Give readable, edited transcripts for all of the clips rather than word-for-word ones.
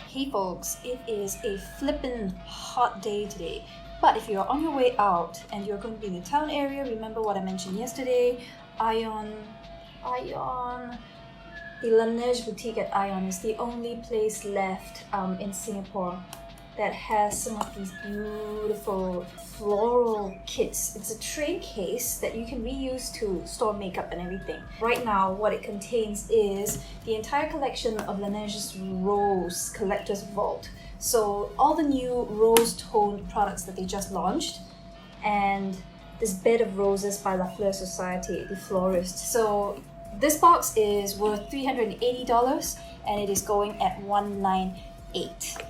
Hey folks, it is a flippin' hot day today. But if you're on your way out and you're going to be in the town area, remember what I mentioned yesterday, the Laneige boutique at Ion is the only place left in Singapore that has some of these beautiful floral kits. It's a tray case that you can reuse to store makeup and everything. Right now, what it contains is the entire collection of Laneige's Rose Collector's Vault. So all the new rose-toned products that they just launched, and this bed of roses by Fleur Societe, the florist. So this box is worth $380 and it is going at $198.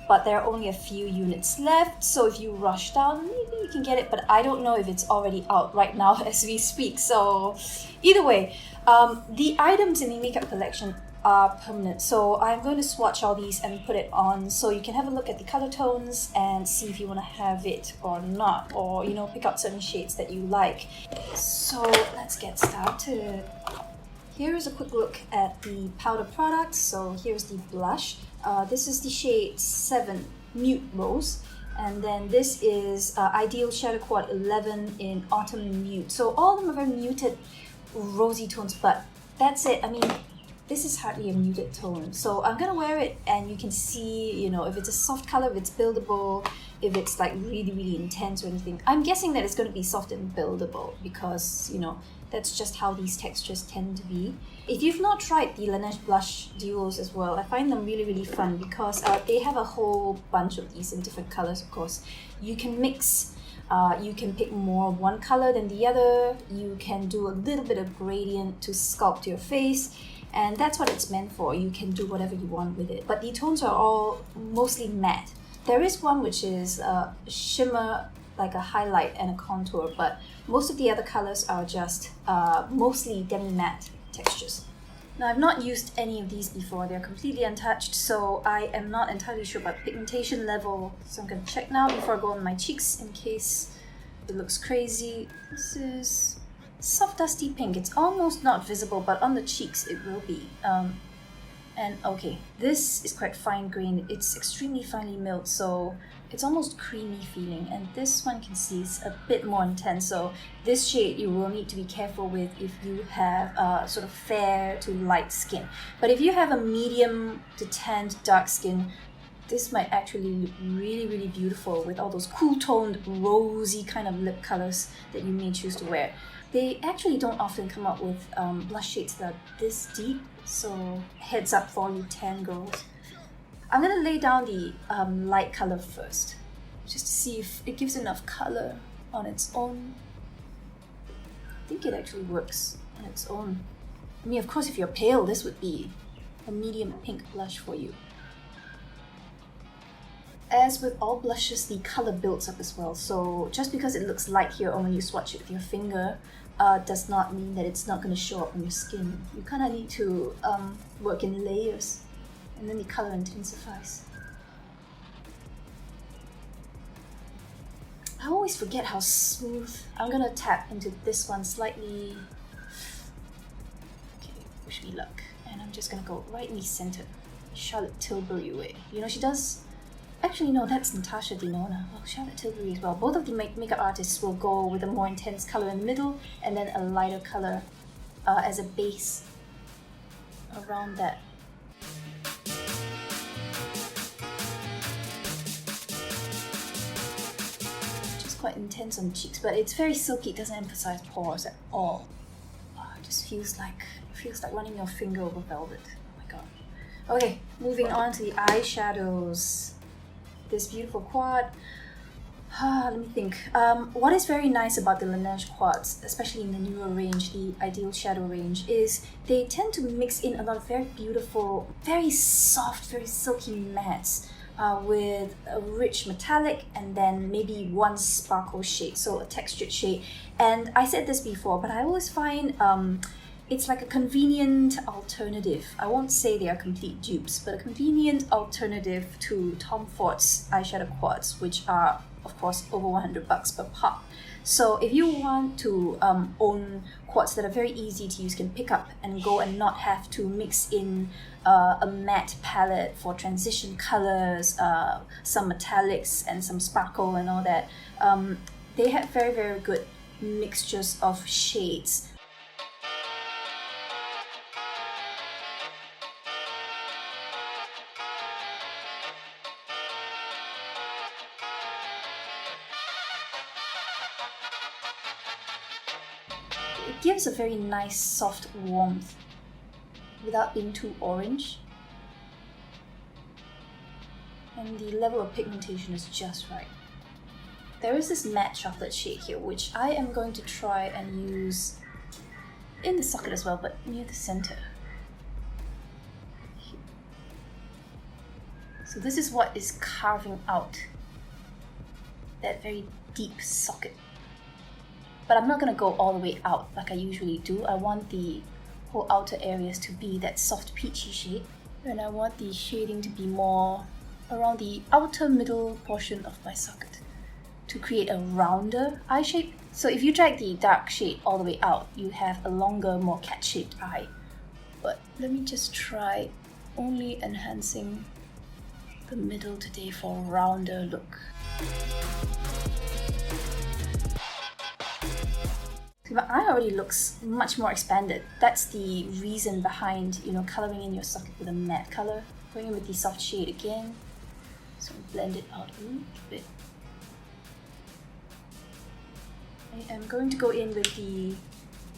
But there are only a few units left, so if you rush down, maybe you can get it, but I don't know if it's already out right now as we speak. So either way, the items in the makeup collection are permanent, so I'm going to swatch all these and put it on so you can have a look at the color tones and see if you want to have it or not, or pick out certain shades that you like. So let's get started. Here's a quick look at the powder products. So here's the blush. This is the shade 7 Mute Rose, and then this is IdealShadowQuad 11 in Autumn Mute. So all of them are very muted rosy tones, but that's it. I mean, this is hardly a muted tone. So I'm gonna wear it and you can see, if it's a soft color, if it's buildable, if it's like really, really intense or anything. I'm guessing that it's gonna be soft and buildable because, that's just how these textures tend to be. If you've not tried the Laneige blush duos as well, I find them really, really fun because they have a whole bunch of these in different colors, of course. You can mix, you can pick more of one color than the other, you can do a little bit of gradient to sculpt your face, and that's what it's meant for. You can do whatever you want with it. But the tones are all mostly matte. There is one which is shimmer, like a highlight and a contour, but most of the other colors are just mostly demi-matte textures. Now, I've not used any of these before. They're completely untouched, so I am not entirely sure about pigmentation level. So I'm going to check now before I go on my cheeks in case it looks crazy. This is soft dusty pink. It's almost not visible, but on the cheeks it will be. And okay, this is quite fine grained. It's extremely finely milled, so it's almost creamy feeling, and this one can see is a bit more intense. So this shade you will need to be careful with if you have sort of fair to light skin. But if you have a medium to tanned dark skin, this might actually look really, really beautiful with all those cool toned rosy kind of lip colors that you may choose to wear. They actually don't often come up with blush shades that are this deep, so heads up for you tan girls. I'm going to lay down the light color first, just to see if it gives enough color on its own. I think it actually works on its own. I mean, of course, if you're pale, this would be a medium pink blush for you. As with all blushes, the color builds up as well, so just because it looks light here or when you swatch it with your finger does not mean that it's not going to show up on your skin. You kind of need to work in layers, and then the color intensifies. I always forget how smooth. I'm going to tap into this one slightly. Okay, wish me luck. And I'm just going to go right in the center, Charlotte Tilbury way. She does. Actually, no, that's Natasha Denona. Oh, Charlotte Tilbury as well. Both of the makeup artists will go with a more intense color in the middle and then a lighter color as a base around that. Just quite intense on the cheeks, but it's very silky. It doesn't emphasize pores at all. It just feels like running your finger over velvet. Oh my god. Okay, moving on to the eyeshadows. This beautiful quad. Let me think. What is very nice about the Laneige quads, especially in the newer range, the Ideal Shadow range, is they tend to mix in a lot of very beautiful, very soft, very silky mattes with a rich metallic and then maybe one sparkle shade, so a textured shade. And I said this before, but I always find it's like a convenient alternative. I won't say they are complete dupes, but a convenient alternative to Tom Ford's eyeshadow quads, which are of course, over $100 per pop. So if you want to own quads that are very easy to use, can pick up and go and not have to mix in a matte palette for transition colors, some metallics and some sparkle and all that, they have very, very good mixtures of shades. It gives a very nice soft warmth without being too orange. And the level of pigmentation is just right. There is this matte chocolate shade here, which I am going to try and use in the socket as well, but near the center. So this is what is carving out that very deep socket. But I'm not going to go all the way out like I usually do. I want the whole outer areas to be that soft peachy shade. And I want the shading to be more around the outer middle portion of my socket to create a rounder eye shape. So if you drag the dark shade all the way out, you have a longer, more cat-shaped eye. But let me just try only enhancing the middle today for a rounder look. My eye already looks much more expanded. That's the reason behind, coloring in your socket with a matte color. Going in with the soft shade again. So blend it out a little bit. I am going to go in with the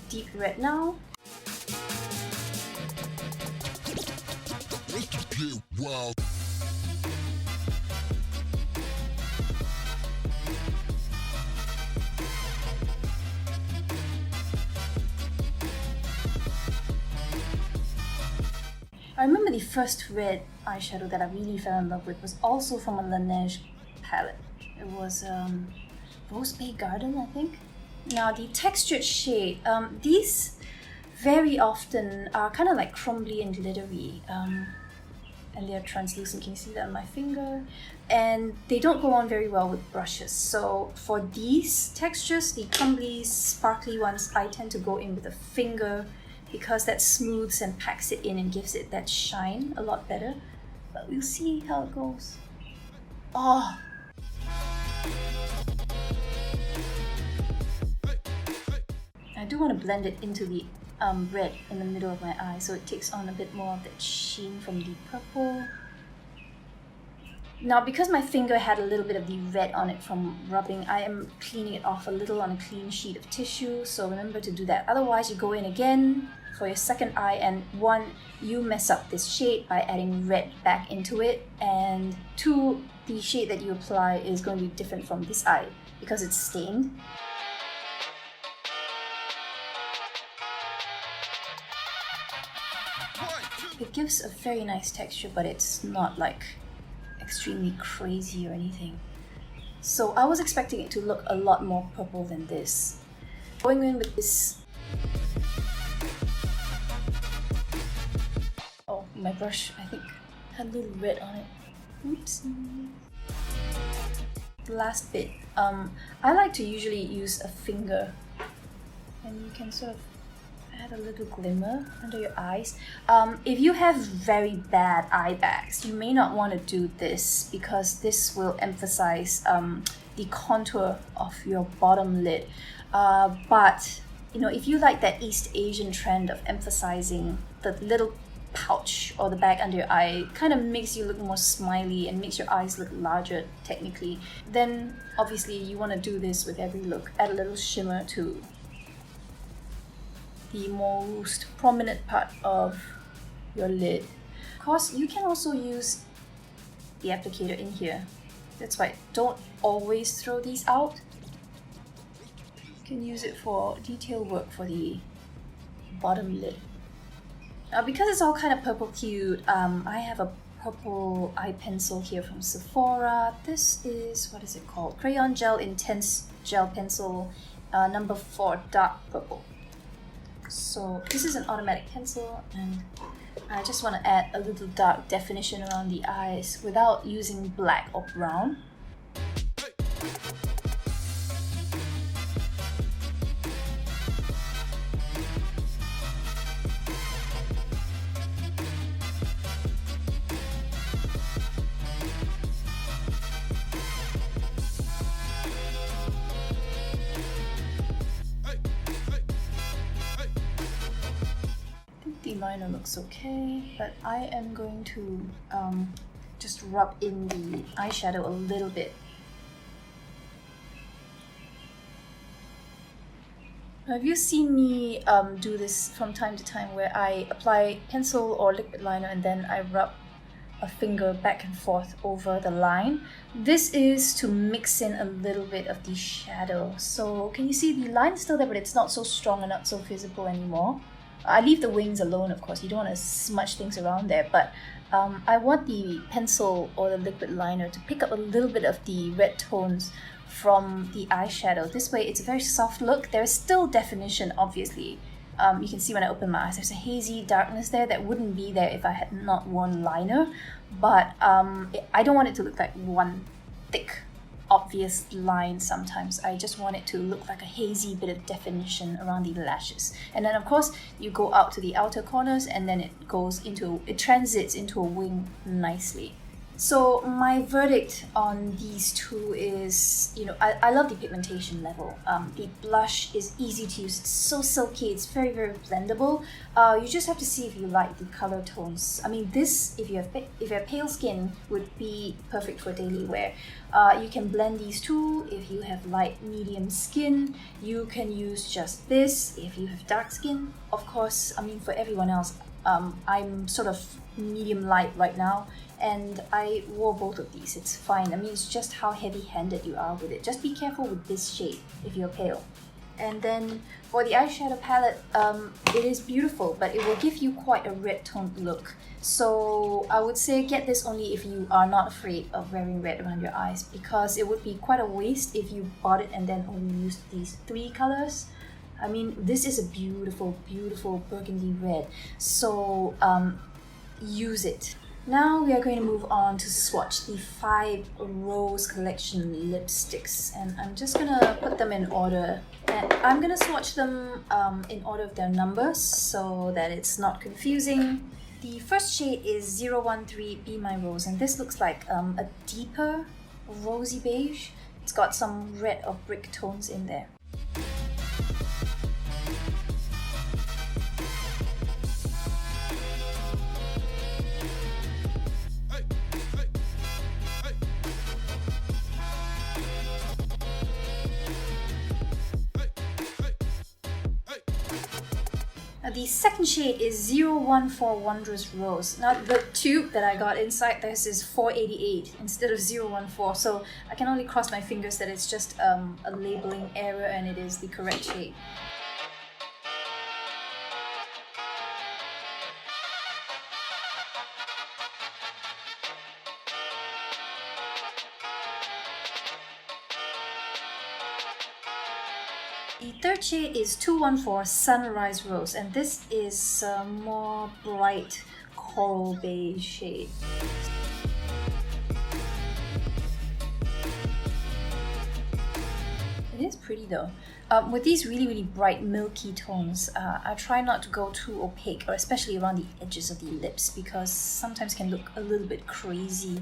deep red now. Wow. I remember the first red eyeshadow that I really fell in love with was also from a Laneige palette. It was Rose Bay Garden, I think. Now the textured shade, these very often are kind of like crumbly and glittery, and they're translucent. Can you see that on my finger? And they don't go on very well with brushes. So for these textures, the crumbly, sparkly ones, I tend to go in with a finger, because that smooths and packs it in and gives it that shine a lot better. But we'll see how it goes. Oh! I do want to blend it into the red in the middle of my eye, so it takes on a bit more of that sheen from the purple. Now, because my finger had a little bit of the red on it from rubbing, I am cleaning it off a little on a clean sheet of tissue, so remember to do that. Otherwise, you go in again for your second eye, and one, you mess up this shade by adding red back into it, and two, the shade that you apply is going to be different from this eye because it's stained. It gives a very nice texture, but it's not like extremely crazy or anything. So I was expecting it to look a lot more purple than this. Going in with this... Oh, my brush, I think, had a little red on it. Oopsie. The last bit. I like to usually use a finger, and you can sort of add a little glimmer under your eyes. If you have very bad eye bags, you may not want to do this because this will emphasize the contour of your bottom lid. But if you like that East Asian trend of emphasizing the little pouch or the bag under your eye, kind of makes you look more smiley and makes your eyes look larger technically, then obviously you want to do this with every look. Add a little shimmer to the most prominent part of your lid. Of course, you can also use the applicator in here. That's right, don't always throw these out. You can use it for detail work for the bottom lid. Now, because it's all kind of purple hued, I have a purple eye pencil here from Sephora. This is, what is it called? Crayon Gel Intense Gel Pencil, number 4, dark purple. So this is an automatic pencil, and I just want to add a little dark definition around the eyes without using black or brown. The liner looks okay, but I am going to just rub in the eyeshadow a little bit. Have you seen me do this from time to time where I apply pencil or liquid liner and then I rub a finger back and forth over the line? This is to mix in a little bit of the shadow. So can you see the line is still there, but it's not so strong and not so visible anymore. I leave the wings alone, of course. You don't want to smudge things around there, but I want the pencil or the liquid liner to pick up a little bit of the red tones from the eyeshadow. This way it's a very soft look. There is still definition, obviously. You can see when I open my eyes, there's a hazy darkness there that wouldn't be there if I had not worn liner, but I don't want it to look like one thick, obvious line sometimes. I just want it to look like a hazy bit of definition around the lashes. And then of course, you go out to the outer corners and then it transits into a wing nicely. So my verdict on these two is, I love the pigmentation level. The blush is easy to use. It's so silky. It's very, very blendable. You just have to see if you like the color tones. I mean, this, if you have pale skin, would be perfect for daily wear. You can blend these two. If you have light, medium skin, you can use just this. If you have dark skin, of course, I mean, for everyone else, I'm sort of medium light right now, and I wore both of these. It's fine. I mean, it's just how heavy-handed you are with it. Just be careful with this shade if you're pale. And then for the eyeshadow palette, it is beautiful, but it will give you quite a red toned look. So I would say get this only if you are not afraid of wearing red around your eyes, because it would be quite a waste if you bought it and then only used these three colors. I mean, this is a beautiful, beautiful burgundy red. So use it. Now we are going to move on to swatch the 5 Rose collection lipsticks, and I'm just gonna put them in order, and I'm gonna swatch them in order of their numbers so that it's not confusing. The first shade is 013 Be My Rose, and this looks like a deeper rosy beige. It's got some red or brick tones in there. The second shade is 014 Wondrous Rose. Now the tube that I got inside this is 488 instead of 014, so I can only cross my fingers that it's just a labeling error and it is the correct shade. The third shade is 214 Sunrise Rose, and this is a more bright coral beige shade. It is pretty though. With these really, really bright milky tones, I try not to go too opaque, or especially around the edges of the lips, because sometimes can look a little bit crazy.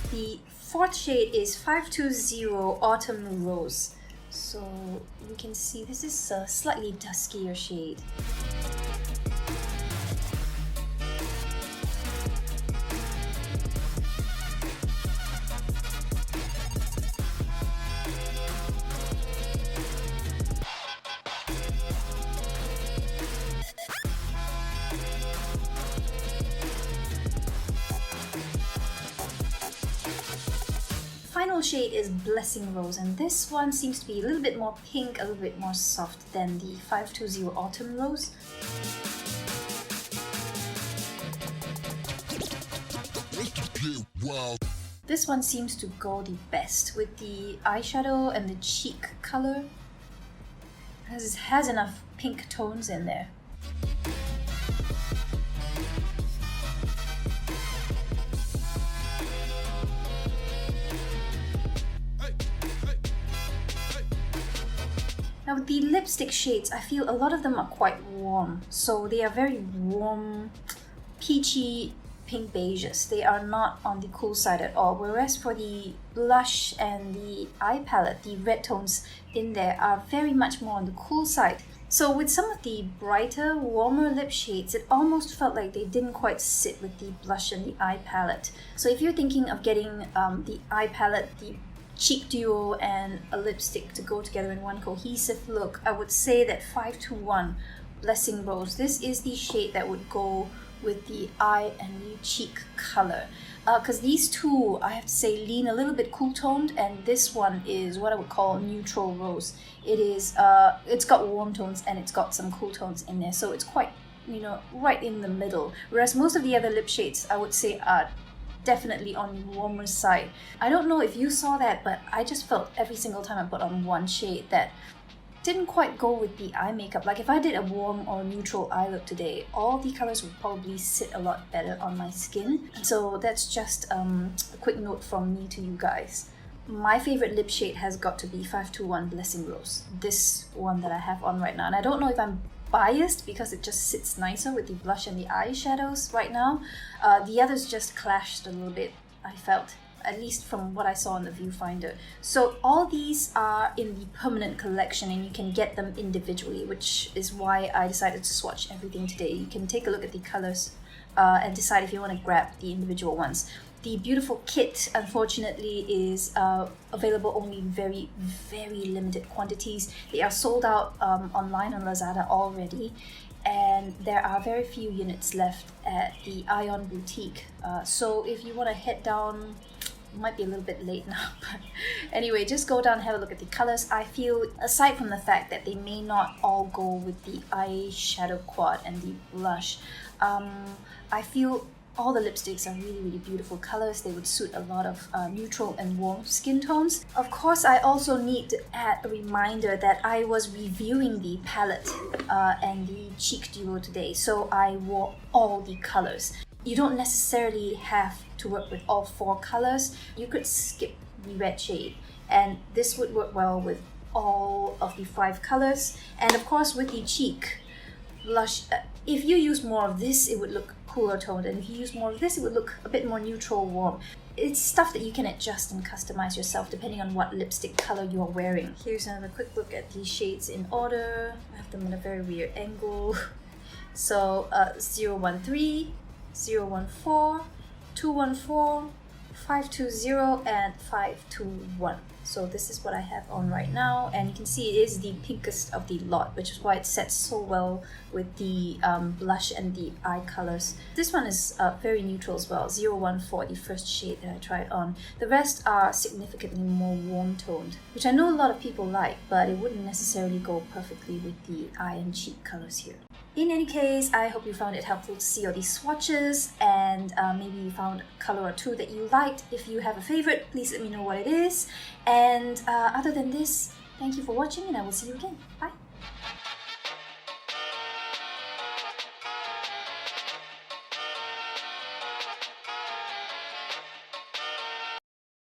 The fourth shade is 520 Autumn Rose. So you can see this is a slightly duskier shade. Final shade is Blessing Rose, and this one seems to be a little bit more pink, a little bit more soft than the 520 Autumn Rose. This one seems to go the best with the eyeshadow and the cheek color. It has enough pink tones in there. Now with the lipstick shades, I feel a lot of them are quite warm. So they are very warm, peachy, pink beiges. They are not on the cool side at all. Whereas for the blush and the eye palette, the red tones in there are very much more on the cool side. So with some of the brighter, warmer lip shades, it almost felt like they didn't quite sit with the blush and the eye palette. So if you're thinking of getting the eye palette, the cheek duo, and a lipstick to go together in one cohesive look, I would say that 521 Blessing Rose, this is the shade that would go with the eye and the cheek color. Because these two, I have to say, lean a little bit cool toned, and this one is what I would call neutral rose. It is, it's got warm tones and it's got some cool tones in there, so it's quite, you know, right in the middle. Whereas most of the other lip shades, I would say, are definitely on the warmer side. I don't know if you saw that, but I just felt every single time I put on one shade that didn't quite go with the eye makeup. Like if I did a warm or neutral eye look today, all the colors would probably sit a lot better on my skin. So that's just a quick note from me to you guys. My favorite lip shade has got to be 521 Blessing Rose, this one that I have on right now. And I don't know if I'm biased because it just sits nicer with the blush and the eyeshadows right now. The others just clashed a little bit, I felt, at least from what I saw on the viewfinder. So all these are in the permanent collection and you can get them individually, which is why I decided to swatch everything today. You can take a look at the colors and decide if you want to grab the individual ones. The beautiful kit, unfortunately, is available only in very, very limited quantities. They are sold out online on Lazada already, and there are very few units left at the Ion Boutique. So if you want to head down, it might be a little bit late now, but anyway, just go down and have a look at the colors. I feel, aside from the fact that they may not all go with the IdealShadowQuad and the blush, I feel all the lipsticks are really, really beautiful colors. They would suit a lot of neutral and warm skin tones. Of course, I also need to add a reminder that I was reviewing the palette and the cheek duo today, so I wore all the colors. You don't necessarily have to work with all 4 colors. You could skip the red shade, and this would work well with all of the 5 colors. And of course, with the cheek blush, if you use more of this, it would look cooler toned, and if you use more of this, it would look a bit more neutral warm. It's stuff that you can adjust and customize yourself depending on what lipstick color you're wearing. Here's another quick look at these shades in order. I have them in a very weird angle. So 013, 014, 214, 520, and 521. So this is what I have on right now, and you can see it is the pinkest of the lot, which is why it sets so well with the blush and the eye colors. This one is very neutral as well, 014, the first shade that I tried on. The rest are significantly more warm toned, which I know a lot of people like, but it wouldn't necessarily go perfectly with the eye and cheek colors here. In any case, I hope you found it helpful to see all these swatches, and maybe you found a color or two that you liked. If you have a favorite, please let me know what it is. And other than this, thank you for watching, and I will see you again. Bye!